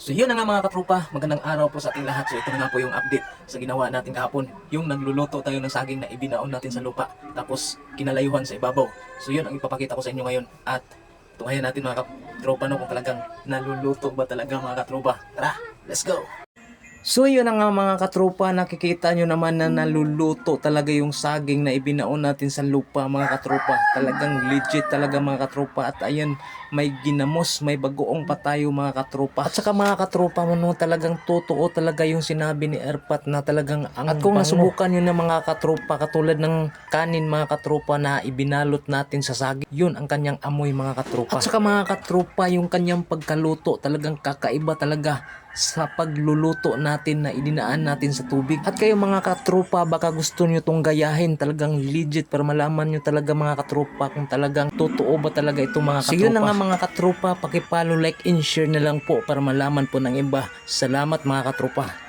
So yun na nga mga katropa, magandang araw po sa ating lahat. So ito na nga po yung update sa ginawa natin kahapon. Yung nagluluto tayo ng saging na ibinaon natin sa lupa, tapos kinalayuhan sa ibabaw. So yun ang ipapakita ko sa inyo ngayon. At tungayan natin mga katropa no, kung talagang naluluto ba talaga mga katropa. Tara, let's go! So yun na nga mga katropa, nakikita nyo naman na naluluto talaga yung saging na ibinaon natin sa lupa mga katropa. Talagang legit talaga mga katropa. At ayan, may ginamos, may bagoong pa tayo mga katropa. At saka mga katropa mo no, talagang totoo talaga yung sinabi ni Erpat na talagang ang At kung nasubukan nyo na mga katropa, katulad ng kanin mga katropa na ibinalot natin sa saging, yun ang kanyang amoy mga katropa. At saka mga katropa, yung kanyang pagkaluto talagang kakaiba talaga sa pagluluto natin na idinaan natin sa tubig. At kayo mga katropa, baka gusto nyo tong gayahin, talagang legit, para malaman nyo talaga mga katropa kung talagang totoo ba talaga itong mga katropa. So yun na nga mga katropa, pakipollow, like and share na lang po para malaman po ng iba. Salamat mga katropa.